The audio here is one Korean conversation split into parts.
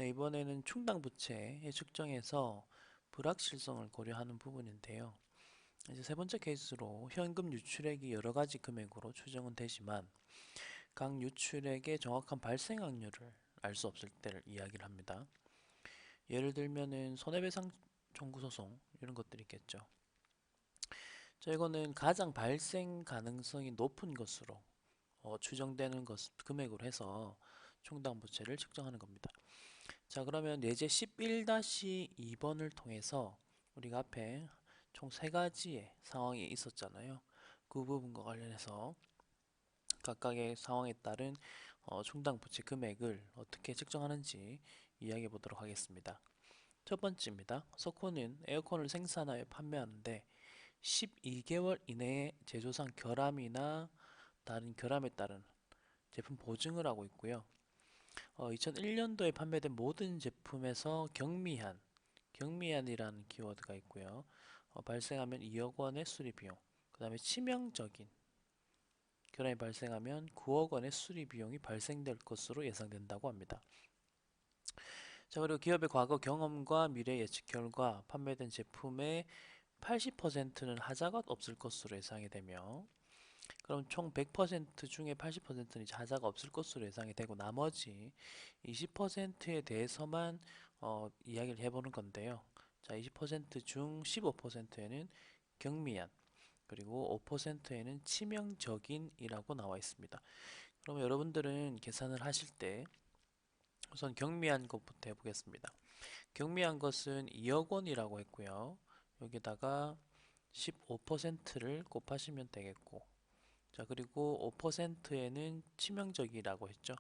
네, 이번에는 충당 부채의 측정에서 불확실성을 고려하는 부분인데요. 이제 세 번째 케이스로 현금 유출액이 여러 가지 금액으로 추정은 되지만 각 유출액의 정확한 발생 확률을 알 수 없을 때를 이야기를 합니다. 예를 들면은 손해배상 청구 소송 이런 것들이 있겠죠. 자, 이거는 가장 발생 가능성이 높은 것으로 추정되는 금액으로 해서 충당 부채를 측정하는 겁니다. 자, 그러면 예제 11-2번을 통해서 우리가 앞에 총 세 가지의 상황이 있었잖아요. 그 부분과 관련해서 각각의 상황에 따른 충당 부채 금액을 어떻게 측정하는지 이야기해 보도록 하겠습니다. 첫 번째입니다. 석호는 에어컨을 생산하여 판매하는데 12개월 이내에 제조상 결함이나 다른 결함에 따른 제품 보증을 하고 있고요. 2001년도에 판매된 모든 제품에서 경미한이라는 키워드가 있고요. 발생하면 2억 원의 수리 비용, 그 다음에 치명적인 결함이 발생하면 9억 원의 수리 비용이 발생될 것으로 예상된다고 합니다. 자, 그리고 기업의 과거 경험과 미래 예측 결과 판매된 제품의 80%는 하자가 없을 것으로 예상이 되며, 그럼 총 100% 중에 80%는 이제 하자가 없을 것으로 예상이 되고 나머지 20%에 대해서만 이야기를 해보는 건데요. 자, 20%중 15%에는 경미한, 그리고 5%에는 치명적인이라고 나와 있습니다. 그러면 여러분들은 계산을 하실 때 우선 경미한 것부터 해보겠습니다. 경미한 것은 2억 원이라고 했고요. 여기다가 15%를 곱하시면 되겠고, 자, 그리고 5%에는 치명적이라고 했죠.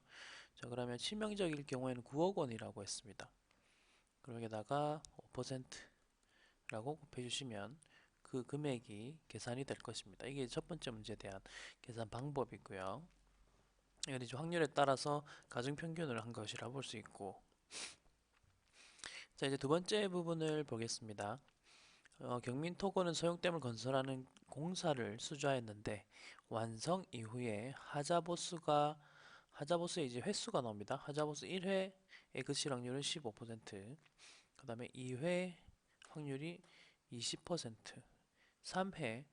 자, 그러면 치명적일 경우에는 9억 원이라고 했습니다. 그럼 여기다가 5%라고 곱해주시면 그 금액이 계산이 될 것입니다. 이게 첫 번째 문제에 대한 계산 방법이고요. 이건 이제 확률에 따라서 가중평균을 한 것이라 볼 수 있고, 자, 이제 두 번째 부분을 보겠습니다. 경민토건은 소형댐을 건설하는 공사를 수주하였는데 완성 이후에 하자보스의 이제 횟수가 나옵니다. 하자보스 1회의 그칠 확률은 15%, 그 다음에 2회 확률이 20%, 3회일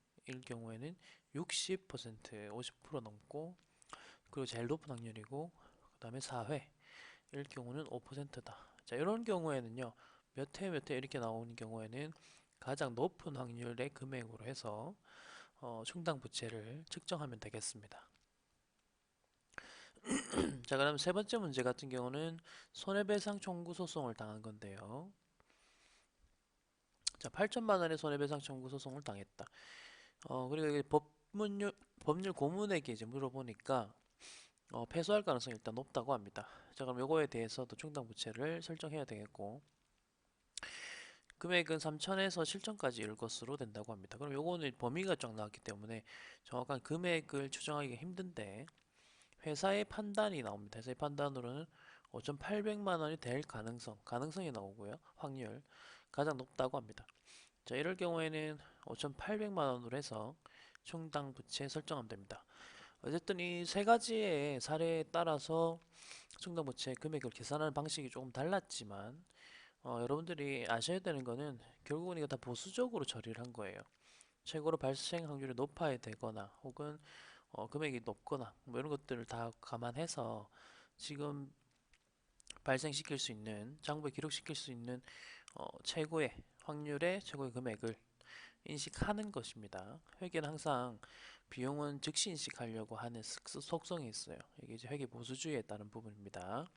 경우에는 60%, 50% 넘고, 그리고 제일 높은 확률이고, 그 다음에 4회일 경우는 5%다. 자, 이런 경우에는요, 몇 회 몇 회 이렇게 나오는 경우에는 가장 높은 확률의 금액으로 해서 충당 부채를 측정하면 되겠습니다. 자, 그럼 세 번째 문제 같은 경우는 손해배상 청구 소송을 당한 건데요. 자, 8천만 원의 손해배상 청구 소송을 당했다. 그리고 이게 법률 고문에게 이제 물어보니까 패소할 가능성이 일단 높다고 합니다. 자, 그럼 요거에 대해서도 충당 부채를 설정해야 되겠고, 금액은 3천에서 7천까지 이를 것으로 된다고 합니다. 그럼 요거는 범위가 쫙 나왔기 때문에 정확한 금액을 추정하기가 힘든데, 회사의 판단이 나옵니다. 회사의 판단으로는 5,800만 원이 될 가능성이 나오고요. 확률 가장 높다고 합니다. 자, 이럴 경우에는 5,800만 원으로 해서 충당 부채 설정하면 됩니다. 어쨌든 이 세 가지의 사례에 따라서 충당 부채 금액을 계산하는 방식이 조금 달랐지만, 여러분들이 아셔야 되는 거는 결국은 이거 다 보수적으로 처리를 한 거예요. 최고로 발생 확률이 높아야 되거나 혹은 금액이 높거나 뭐 이런 것들을 다 감안해서 지금 발생시킬 수 있는, 장부에 기록시킬 수 있는 최고의 확률의 최고의 금액을 인식하는 것입니다. 회계는 항상 비용은 즉시 인식하려고 하는 속성이 있어요. 이게 이제 회계 보수주의에 따른 부분입니다.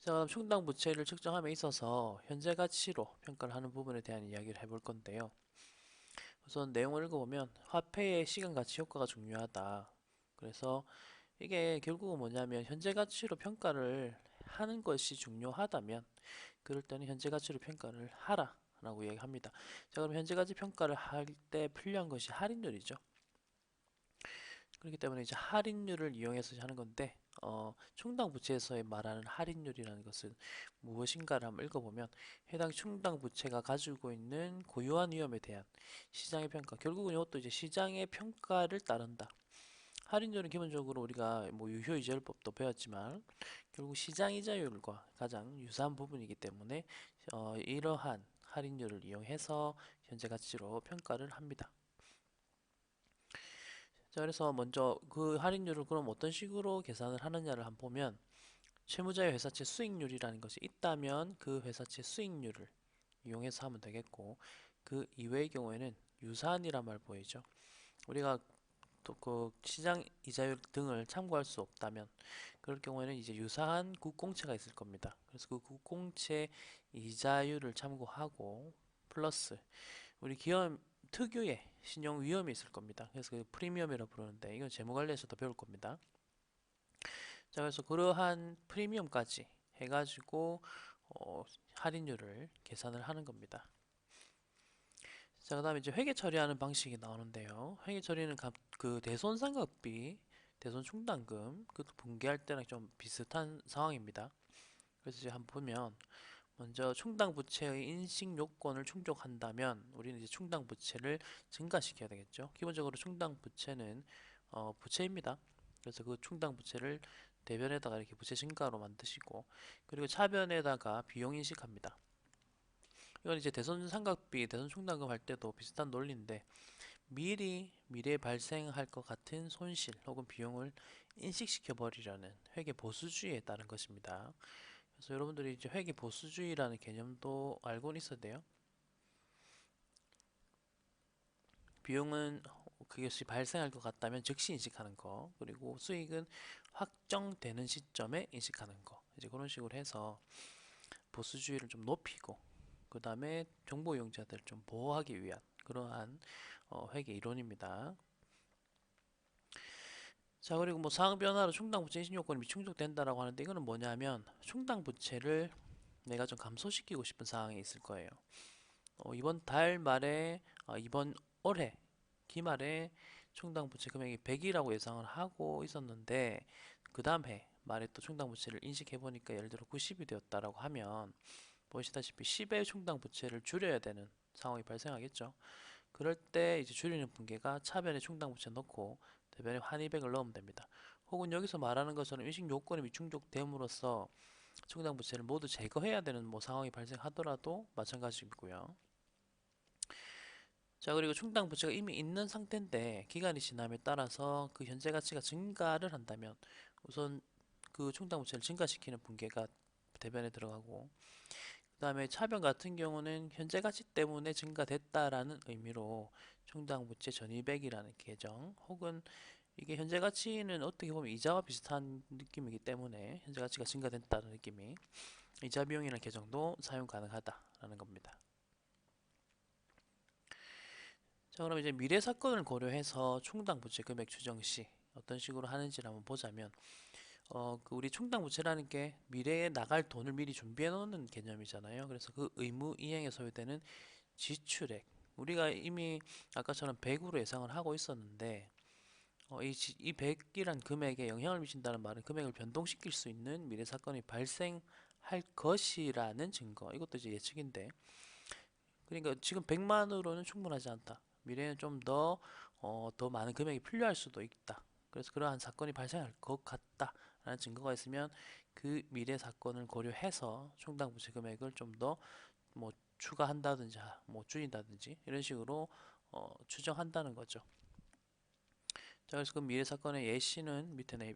자, 그럼 충당 부채를 측정함에 있어서 현재 가치로 평가를 하는 부분에 대한 이야기를 해볼 건데요. 우선 내용을 읽어보면 화폐의 시간 가치 효과가 중요하다. 그래서 이게 결국은 뭐냐면 현재 가치로 평가를 하는 것이 중요하다면 그럴 때는 현재 가치로 평가를 하라 라고 이야기합니다. 자, 그럼 현재 가치 평가를 할 때 필요한 것이 할인율이죠. 그렇기 때문에 이제 할인율을 이용해서 하는 건데, 충당 부채에서의 말하는 할인율이라는 것은 무엇인가를 한번 읽어보면 해당 충당 부채가 가지고 있는 고유한 위험에 대한 시장의 평가, 결국은 이것도 이제 시장의 평가를 따른다. 할인율은 기본적으로 우리가 뭐 유효이자율법도 배웠지만 결국 시장이자율과 가장 유사한 부분이기 때문에 이러한 할인율을 이용해서 현재 가치로 평가를 합니다. 자, 그래서 먼저 그 할인율을 그럼 어떤 식으로 계산을 하느냐를 한번 보면 채무자의 회사채 수익률이라는 것이 있다면 그 회사채 수익률을 이용해서 하면 되겠고 그 이외의 경우에는 유사한이란 말 보이죠? 우리가 또 그 시장 이자율 등을 참고할 수 없다면 그럴 경우에는 이제 유사한 국공채가 있을 겁니다. 그래서 그 국공채 이자율을 참고하고 플러스 우리 기업 특유의 신용 위험이 있을 겁니다. 그래서 그 프리미엄이라고 부르는데 이건 재무관리에서도 배울 겁니다. 자, 그래서 그러한 프리미엄까지 해가지고 할인율을 계산을 하는 겁니다. 자, 그 다음에 이제 회계 처리하는 방식이 나오는데요. 회계 처리는 그 대손상각비, 대손충당금, 그 분개할 때랑 좀 비슷한 상황입니다. 그래서 이제 한번 보면 먼저 충당부채의 인식 요건을 충족한다면 우리는 이제 충당부채를 증가시켜야 되겠죠. 기본적으로 충당부채는 부채입니다. 그래서 그 충당부채를 대변에다가 이렇게 부채 증가로 만드시고 그리고 차변에다가 비용 인식합니다. 이건 이제 대손 삼각비, 대손 충당금 할 때도 비슷한 논리인데 미리 미래에 발생할 것 같은 손실 혹은 비용을 인식시켜 버리려는 회계 보수주의에 따른 것입니다. 그래서 여러분들이 이제 회계 보수주의라는 개념도 알고는 있어야 돼요. 비용은 그것이 발생할 것 같다면 즉시 인식하는 거, 그리고 수익은 확정되는 시점에 인식하는 거. 이제 그런 식으로 해서 보수주의를 좀 높이고 그 다음에 정보 이용자들을 좀 보호하기 위한 그러한 회계 이론입니다. 자, 그리고 뭐 상황 변화로 충당부채 인식 요건이 미충족된다라고 하는데 이거는 뭐냐면 충당부채를 내가 좀 감소시키고 싶은 상황이 있을 거예요. 이번 달 말에 이번 올해 기말에 충당부채 금액이 100이라고 예상을 하고 있었는데 그 다음 해 말에 또 충당부채를 인식해 보니까 예를 들어 90이 되었다라고 하면 보시다시피 10의 충당부채를 줄여야 되는 상황이 발생하겠죠. 그럴 때 이제 줄이는 분계가 차변에 충당부채 넣고 대변에 환입액을 넣으면 됩니다. 혹은 여기서 말하는 것처럼 인식 요건이 미충족됨으로써 충당부채를 모두 제거해야 되는 뭐 상황이 발생하더라도 마찬가지이고요. 자, 그리고 충당부채가 이미 있는 상태인데 기간이 지남에 따라서 그 현재 가치가 증가를 한다면 우선 그 충당부채를 증가시키는 분계가 대변에 들어가고 그 다음에 차변 같은 경우는 현재 가치 때문에 증가됐다라는 의미로 충당부채 전입액이라는 계정 혹은 이게 현재 가치는 어떻게 보면 이자와 비슷한 느낌이기 때문에 현재 가치가 증가됐다는 느낌이 이자 비용이라는 계정도 사용 가능하다라는 겁니다. 자, 그럼 이제 미래 사건을 고려해서 충당부채 금액 추정 시 어떤 식으로 하는지를 한번 보자면 그 우리 충당부채라는 게 미래에 나갈 돈을 미리 준비해 놓는 개념이잖아요. 그래서 그 의무 이행에 소요되는 지출액 우리가 이미 아까처럼 100으로 예상을 하고 있었는데 이 100이란 금액에 영향을 미친다는 말은 금액을 변동시킬 수 있는 미래 사건이 발생할 것이라는 증거 이것도 이제 예측인데 그러니까 지금 100만으로는 충분하지 않다. 미래에는 좀 더 많은 금액이 필요할 수도 있다. 그래서 그러한 사건이 발생할 것 같다라는 증거가 있으면 그 미래 사건을 고려해서 충당부채 금액을 좀 더 뭐 추가한다든지 뭐 줄인다든지 이런 식으로 추정한다는 거죠. 자, 그래서 그 미래 사건의 예시는 밑에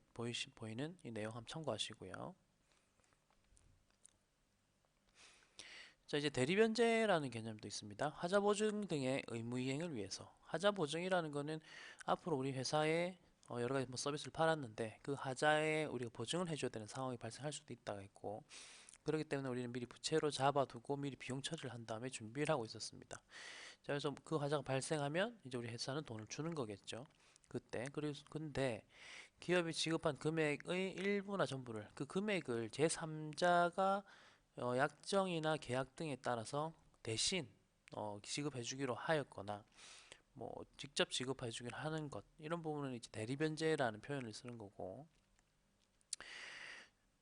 보이는 이 내용 한번 참고하시고요. 자, 이제 대리변제라는 개념도 있습니다. 하자보증 등의 의무 이행을 위해서 하자보증이라는 거는 앞으로 우리 회사에 여러 가지 뭐 서비스를 팔았는데 그 하자에 우리가 보증을 해줘야 되는 상황이 발생할 수도 있다고 했고 그렇기 때문에 우리는 미리 부채로 잡아두고 미리 비용 처리를 한 다음에 준비를 하고 있었습니다. 자, 그래서 그 하자가 발생하면 이제 우리 회사는 돈을 주는 거겠죠. 그때 그리고 근데 기업이 지급한 금액의 일부나 전부를 그 금액을 제3자가 약정이나 계약 등에 따라서 대신 지급해주기로 하였거나 뭐 직접 지급해주기로 하는 것 이런 부분은 이제 대리변제라는 표현을 쓰는 거고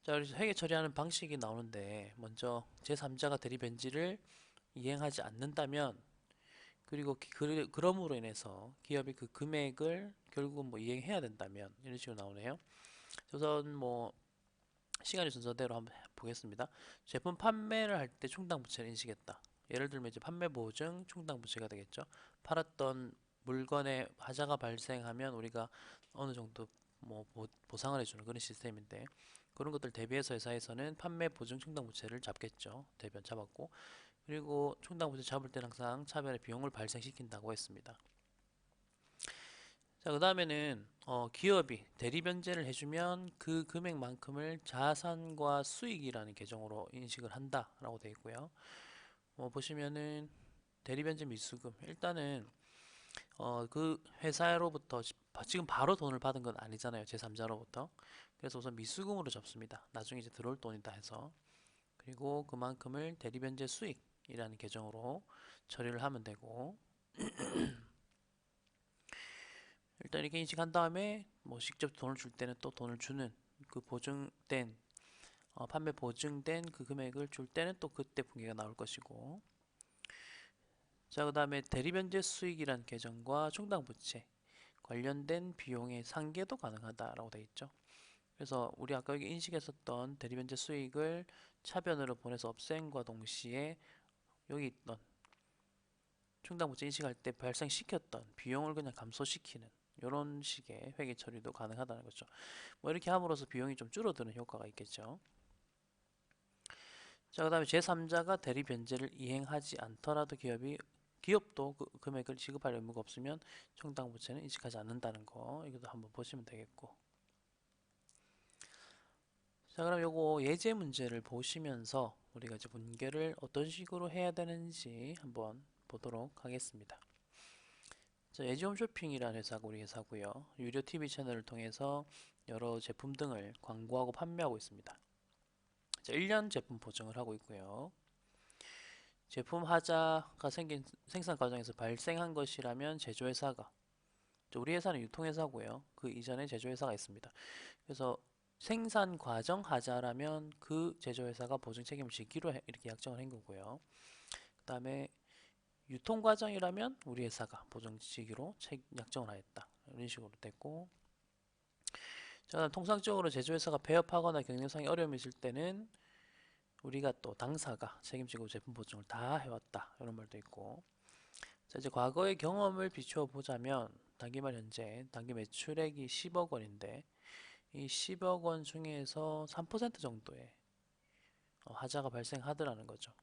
자 그래서 회계 처리하는 방식이 나오는데 먼저 제3자가 대리변제를 이행하지 않는다면 그리고 그럼으로 인해서 기업이 그 금액을 결국은 뭐 이행해야 된다면 이런 식으로 나오네요. 우선 뭐 시간이 순서대로 한번 보겠습니다. 제품 판매를 할 때 충당 부채를 인식했다. 예를 들면 이제 판매 보증 충당 부채가 되겠죠. 팔았던 물건에 하자가 발생하면 우리가 어느 정도 뭐 보상을 해주는 그런 시스템인데, 그런 것들 대비해서 회사에서는 판매 보증 충당 부채를 잡겠죠. 대변 잡았고, 그리고 충당 부채 잡을 때는 항상 차변의 비용을 발생시킨다고 했습니다. 자, 그 다음에는 기업이 대리 변제를 해주면 그 금액만큼을 자산과 수익이라는 계정으로 인식을 한다라고 되어 있고요. 보시면은 대리 변제 미수금, 일단은 그 회사로부터 지금 바로 돈을 받은 건 아니잖아요. 제3자로부터. 그래서 우선 미수금으로 잡습니다. 나중에 이제 들어올 돈이다 해서. 그리고 그만큼을 대리 변제 수익이라는 계정으로 처리를 하면 되고, 일단 이렇게 인식한 다음에 뭐 직접 돈을 줄 때는 또 돈을 주는, 그 보증된 판매 보증된 그 금액을 줄 때는 또 그때 분기가 나올 것이고, 자, 그 다음에 대리변제 수익이란 계정과 충당부채 관련된 비용의 상계도 가능하다라고 되어 있죠. 그래서 우리 아까 여기 인식했었던 대리변제 수익을 차변으로 보내서 없앰과 동시에 여기 있던 충당부채 인식할 때 발생시켰던 비용을 그냥 감소시키는 이런 식의 회계 처리도 가능하다는 거죠. 뭐 이렇게 함으로써 비용이 좀 줄어드는 효과가 있겠죠. 자, 그 다음에 제3자가 대리 변제를 이행하지 않더라도 기업도 그 금액을 지급할 의무가 없으면 충당부채는 인식하지 않는다는 거, 이것도 한번 보시면 되겠고. 자, 그럼 요거 예제 문제를 보시면서 우리가 이제 분개를 어떤 식으로 해야 되는지 한번 보도록 하겠습니다. 자, 예지홈쇼핑이라는 회사가 우리 회사고요. 유료 TV 채널을 통해서 여러 제품 등을 광고하고 판매하고 있습니다. 자, 1년 제품 보증을 하고 있고요. 제품 하자가 생긴 생산 과정에서 발생한 것이라면 제조회사가, 우리 회사는 유통회사고요. 그 이전에 제조회사가 있습니다. 그래서 생산 과정 하자라면 그 제조회사가 보증 책임을 지기로 이렇게 약정을 한 거고요. 그 다음에 유통 과정이라면 우리 회사가 보증 지기로 약정을 하였다. 이런 식으로 됐고, 자, 통상적으로 제조회사가 폐업하거나 경영상의 어려움이 있을 때는 우리가 또 당사가 책임지고 제품 보증을 다 해왔다. 이런 말도 있고, 자, 이제 과거의 경험을 비추어 보자면 단기말 현재 단기 매출액이 10억 원인데 이 10억 원 중에서 3% 정도의 하자가 발생하더라는 거죠.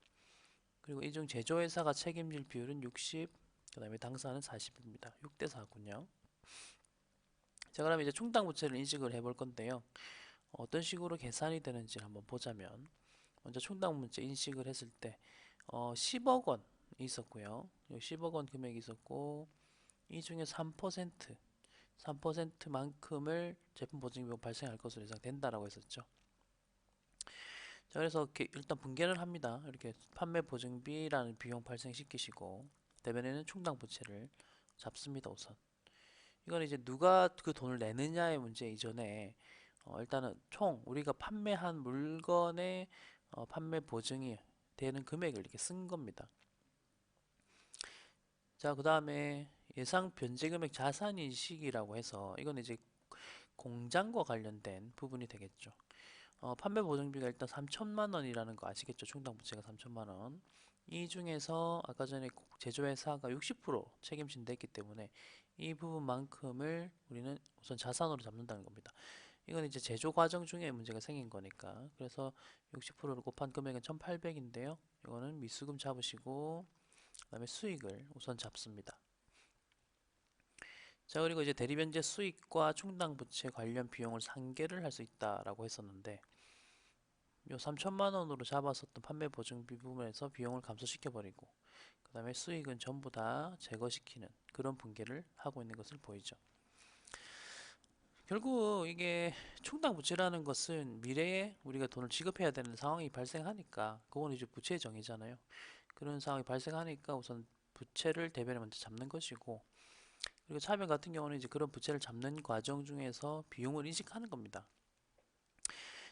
그리고 이 중 제조회사가 책임질 비율은 60, 그 다음에 당사는 40입니다. 6대 4군요. 자, 그럼 이제 충당부채를 인식을 해볼 건데요. 어떤 식으로 계산이 되는지 한번 보자면, 먼저 충당부채 인식을 했을 때 10억 원 있었고요. 10억 원 금액이 있었고, 이 중에 3%만큼을 제품 보증 비용 발생할 것으로 예상된다라고 했었죠. 자, 그래서 일단 분개를 합니다. 이렇게 판매 보증비라는 비용 발생시키시고, 대변에는 충당 부채를 잡습니다. 우선 이건 이제 누가 그 돈을 내느냐의 문제 이전에 일단은 총 우리가 판매한 물건의 판매 보증이 되는 금액을 이렇게 쓴 겁니다. 자, 그 다음에 예상 변제 금액 자산인식이라고 해서 이건 이제 공장과 관련된 부분이 되겠죠. 판매 보증비가 일단 3천만 원이라는 거 아시겠죠? 충당 부채가 3천만 원. 이 중에서 아까 전에 제조회사가 60% 책임진다 했기 때문에 이 부분만큼을 우리는 우선 자산으로 잡는다는 겁니다. 이건 이제 제조 과정 중에 문제가 생긴 거니까. 그래서 60%를 곱한 금액은 1,800인데요. 이거는 미수금 잡으시고 그다음에 수익을 우선 잡습니다. 자, 그리고 이제 대리변제 수익과 충당부채 관련 비용을 상계를 할 수 있다라고 했었는데, 요 3천만 원으로 잡았었던 판매 보증비 부분에서 비용을 감소시켜 버리고 그 다음에 수익은 전부 다 제거시키는 그런 분개를 하고 있는 것을 보이죠. 결국 이게 충당부채라는 것은 미래에 우리가 돈을 지급해야 되는 상황이 발생하니까, 그건 이제 부채의 정의잖아요. 그런 상황이 발생하니까 우선 부채를 대변에 먼저 잡는 것이고, 그리고 차변 같은 경우는 이제 그런 부채를 잡는 과정 중에서 비용을 인식하는 겁니다.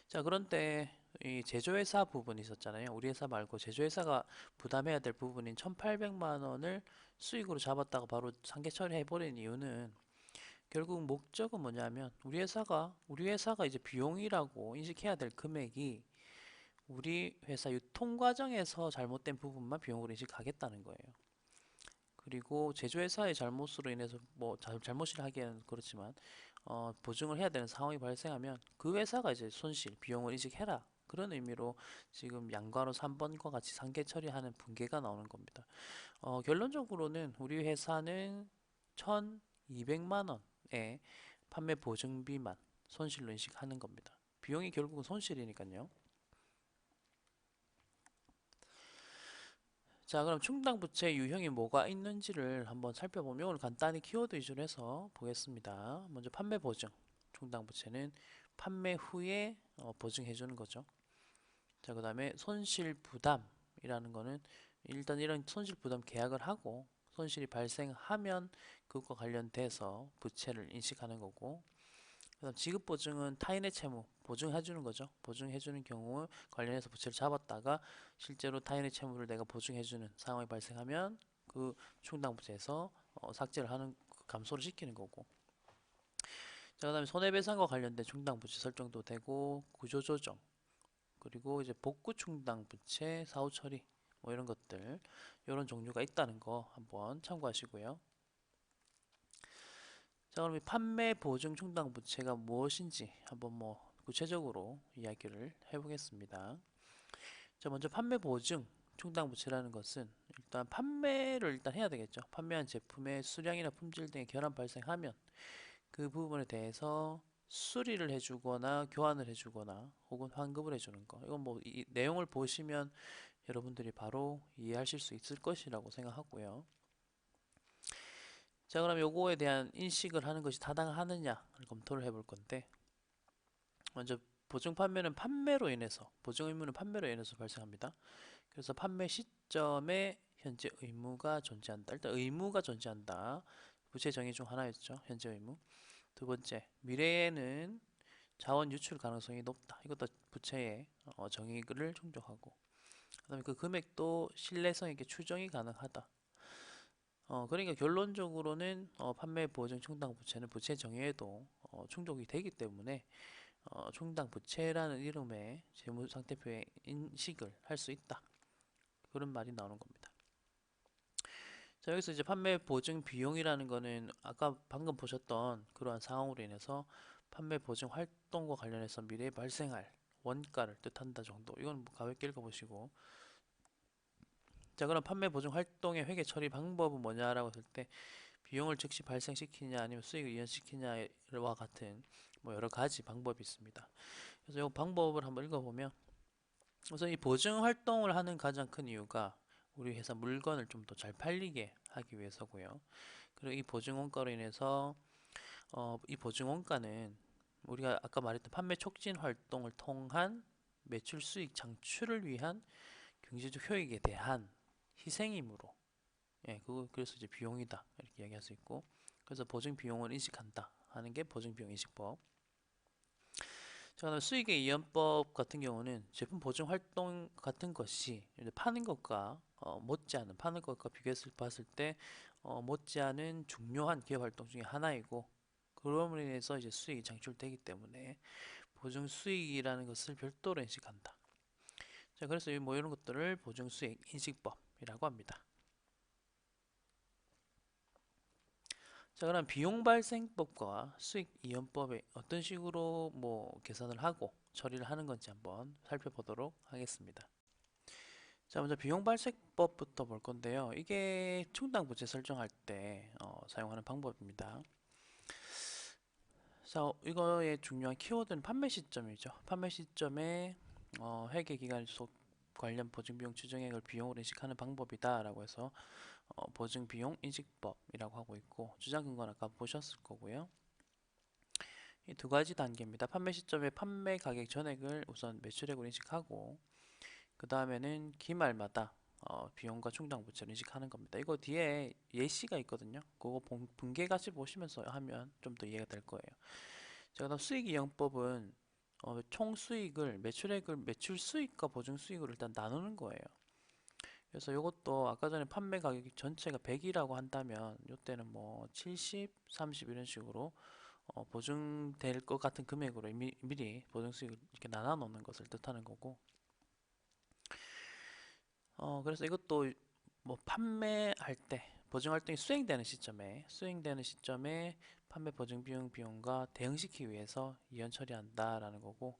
자, 그런데 이 제조회사 부분이 있었잖아요. 우리 회사 말고 제조회사가 부담해야 될 부분인 1,800만 원을 수익으로 잡았다가 바로 상계 처리해버린 이유는 결국 목적은 뭐냐면 우리 회사가 이제 비용이라고 인식해야 될 금액이 우리 회사 유통 과정에서 잘못된 부분만 비용으로 인식하겠다는 거예요. 그리고 제조회사의 잘못으로 인해서 뭐 잘못이라 하기에는 그렇지만 보증을 해야 되는 상황이 발생하면 그 회사가 이제 손실, 비용을 인식해라. 그런 의미로 지금 양과로 3번과 같이 상계 처리하는 분계가 나오는 겁니다. 결론적으로는 우리 회사는 1,200만 원의 판매 보증비만 손실로 인식하는 겁니다. 비용이 결국은 손실이니까요. 자, 그럼 충당부채 유형이 뭐가 있는지를 한번 살펴보면 오늘 간단히 키워드 위주로 해서 보겠습니다. 먼저 판매 보증. 충당부채는 판매 후에 보증해 주는 거죠. 자, 그 다음에 손실 부담이라는 거는 일단 이런 손실 부담 계약을 하고 손실이 발생하면 그것과 관련돼서 부채를 인식하는 거고, 그다음 지급 보증은 타인의 채무 보증해 주는 거죠. 보증해 주는 경우 관련해서 부채를 잡았다가 실제로 타인의 채무를 내가 보증해 주는 상황이 발생하면 그 충당 부채에서 삭제를 하는 감소를 시키는 거고. 자, 그다음에 손해배상과 관련된 충당 부채 설정도 되고 구조 조정 그리고 이제 복구 충당 부채 사후 처리 뭐 이런 것들 이런 종류가 있다는 거 한번 참고하시고요. 자, 그럼 이 판매 보증 충당 부채가 무엇인지 한번 뭐 구체적으로 이야기를 해보겠습니다. 자, 먼저 판매 보증 충당 부채라는 것은 일단 판매를 일단 해야 되겠죠. 판매한 제품의 수량이나 품질 등의 결함 발생하면 그 부분에 대해서 수리를 해주거나 교환을 해주거나 혹은 환급을 해주는 거. 이건 뭐 이 내용을 보시면 여러분들이 바로 이해하실 수 있을 것이라고 생각하고요. 자, 그럼 요거에 대한 인식을 하는 것이 타당하느냐를 검토를 해볼 건데, 먼저 보증 판매는 판매로 인해서, 보증 의무는 판매로 인해서 발생합니다. 그래서 판매 시점에 현재 의무가 존재한다. 일단 의무가 존재한다. 부채 정의 중 하나였죠. 현재 의무. 두 번째, 미래에는 자원 유출 가능성이 높다. 이것도 부채의 정의를 충족하고, 그다음에 그 금액도 신뢰성 있게 추정이 가능하다. 그러니까 결론적으로는 판매 보증 충당 부채는 부채 정의에도 충족이 되기 때문에 충당 부채라는 이름의 재무 상태표에 인식을 할 수 있다. 그런 말이 나오는 겁니다. 자, 여기서 이제 판매 보증 비용이라는 거는 아까 방금 보셨던 그러한 상황으로 인해서 판매 보증 활동과 관련해서 미래에 발생할 원가를 뜻한다 정도. 이건 뭐 가볍게 읽어보시고. 자, 그럼 판매 보증 활동의 회계 처리 방법은 뭐냐라고 했을 때 비용을 즉시 발생시키냐 아니면 수익을 이연시키냐와 같은 뭐 여러 가지 방법이 있습니다. 그래서 이 방법을 한번 읽어보면 우선 이 보증 활동을 하는 가장 큰 이유가 우리 회사 물건을 좀 더 잘 팔리게 하기 위해서고요. 그리고 이 보증 원가로 인해서 이 보증 원가는 우리가 아까 말했던 판매 촉진 활동을 통한 매출 수익 창출을 위한 경제적 효익에 대한 희생이므로 그래서 이제 비용이다 이렇게 이야기할 수 있고 그래서 보증 비용을 인식한다 하는 게 보증 비용 인식법. 자, 그다음 수익의 이연법 같은 경우는 제품 보증 활동 같은 것이 파는 것과 못지않은 파는 것과 비교해서 봤을 때 못지않은 중요한 기업 활동 중에 하나이고 그럼으로 인해서 이제 수익이 창출되기 때문에 보증 수익이라는 것을 별도로 인식한다. 자, 그래서 뭐 이런 것들을 보증 수익 인식법이라고 합니다. 자, 그럼 비용 발생법과 수익 이연법에 어떤 식으로 뭐 계산을 하고 처리를 하는 건지 한번 살펴보도록 하겠습니다. 자, 먼저 비용 발생법부터 볼 건데요. 이게 충당 부채 설정할 때 사용하는 방법입니다. 자, 이거의 중요한 키워드는 판매 시점이죠. 판매 시점에 회계 기간 속 관련 보증 비용 추정액을 비용으로 인식하는 방법이다라고 해서 보증 비용 인식법이라고 하고 있고 주장 근거는 아까 보셨을 거고요. 이 두 가지 단계입니다. 판매 시점에 판매 가격 전액을 우선 매출액으로 인식하고 그 다음에는 기말마다 비용과 충당 부채를 인식하는 겁니다. 이거 뒤에 예시가 있거든요. 그거 분계 같이 보시면서 하면 좀 더 이해가 될 거예요. 자, 그다음 수익이연법은 총 수익을 매출액을 매출 수익과 보증 수익으로 일단 나누는 거예요. 그래서 이것도 아까 전에 판매 가격이 전체가 100이라고 한다면 이때는 뭐 70, 30 이런 식으로 보증될 것 같은 금액으로 미리 보증 수익을 이렇게 나눠 놓는 것을 뜻하는 거고, 그래서 이것도 뭐 판매할 때 보증 활동이 수행되는 시점에 판매 보증 비용과 대응시키기 위해서 이연 처리한다라는 거고,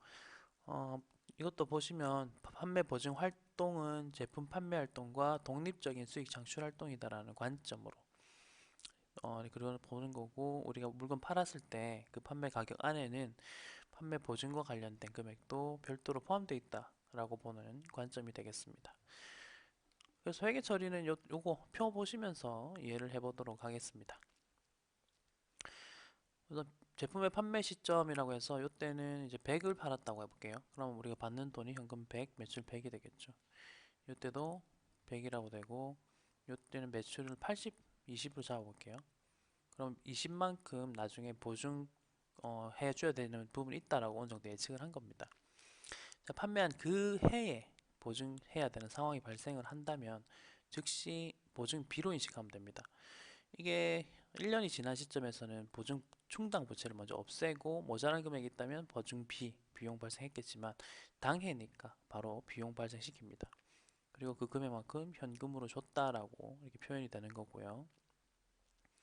어, 이것도 보시면 판매 보증 활동은 제품 판매 활동과 독립적인 수익 창출 활동이다라는 관점으로 그걸 보는 거고, 우리가 물건 팔았을 때 그 판매 가격 안에는 판매 보증과 관련된 금액도 별도로 포함되어 있다라고 보는 관점이 되겠습니다. 그래서 회계 처리는 요거 표 보시면서 이해를 해보도록 하겠습니다. 그래서 제품의 판매 시점이라고 해서 이때는 이제 100을 팔았다고 해볼게요. 그럼 우리가 받는 돈이 현금 100, 매출 100이 되겠죠. 이때도 100이라고 되고, 이때는 매출을 80, 20으로 잡아볼게요. 그럼 20만큼 나중에 보증 해줘야 되는 부분이 있다라고 어느 정도 예측을 한 겁니다. 자, 판매한 그 해에 보증해야 되는 상황이 발생을 한다면 즉시 보증비로 인식하면 됩니다. 이게 1년이 지난 시점에서는 보증 충당 부채를 먼저 없애고 모자란 금액이 있다면 보증비 비용 발생했겠지만 당해니까 바로 비용 발생시킵니다. 그리고 그 금액만큼 현금으로 줬다라고 이렇게 표현이 되는 거고요.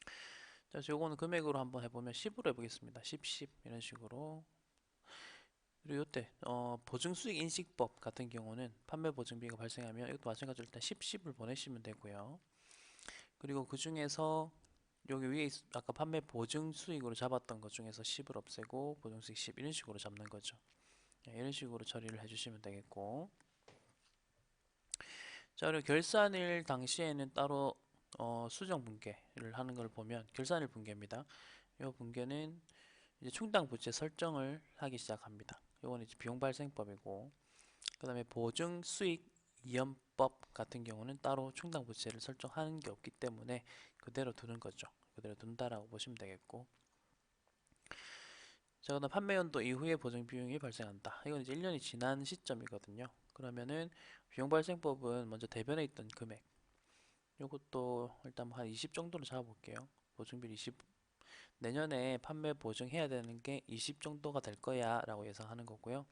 자, 그래서 요거는 금액으로 한번 해보면 10으로 해보겠습니다. 10, 10 이런 식으로. 그리고 이때 보증수익 인식법 같은 경우는 판매 보증비가 발생하면 이것도 마찬가지로 일단 10, 10을 보내시면 되고요. 그리고 그 중에서 여기 위에 아까 판매 보증 수익으로 잡았던 것 중에서 10을 없애고 보증 수익 10 이런 식으로 잡는 거죠. 이런 식으로 처리를 해주시면 되겠고, 자, 그리고 결산일 당시에는 따로 수정 분계를 하는 걸 보면 결산일 분계입니다. 이 분계는 이제 충당 부채 설정을 하기 시작합니다. 이거는 이제 비용 발생법이고, 그 다음에 보증 수익 이연법 같은 경우는 따로 충당 부채를 설정하는 게 없기 때문에 그대로 두는 거죠. 그대로 둔다라고 보시면 되겠고, 자, 그다음 판매 연도 이후에 보증 비용이 발생한다. 이건 이제 1년이 지난 시점이거든요. 그러면은 비용 발생법은 먼저 대변에 있던 금액, 요것도 일단 한 20 정도로 잡아볼게요. 보증비 20, 내년에 판매 보증해야 되는 게 20 정도가 될 거야 라고 예상하는 거고요.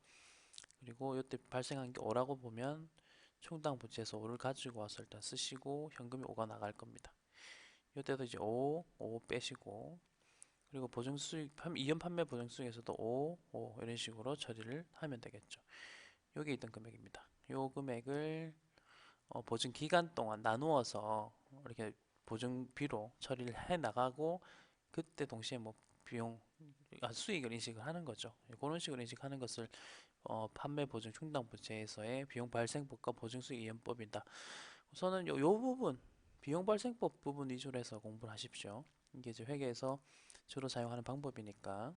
그리고 이때 발생한 게 5라고 보면 충당 부채에서 5를 가지고 와서 일단 쓰시고 현금이 5가 나갈 겁니다. 이때도 이제 5 빼시고, 그리고 보증 수익, 이연 판매 보증 수익에서도 5 이런 식으로 처리를 하면 되겠죠. 여기 있던 금액입니다. 요 금액을 보증 기간 동안 나누어서 이렇게 보증비로 처리를 해 나가고, 그때 동시에 뭐 비용, 수익을 인식을 하는 거죠. 그런 식으로 인식하는 것을 판매 보증 충당 부채에서의 비용 발생법과 보증 수익 이연법이다. 우선은 요 부분 비용 발생법 부분 위주로 해서 공부를 하십시오. 이게 이제 회계에서 주로 사용하는 방법이니까.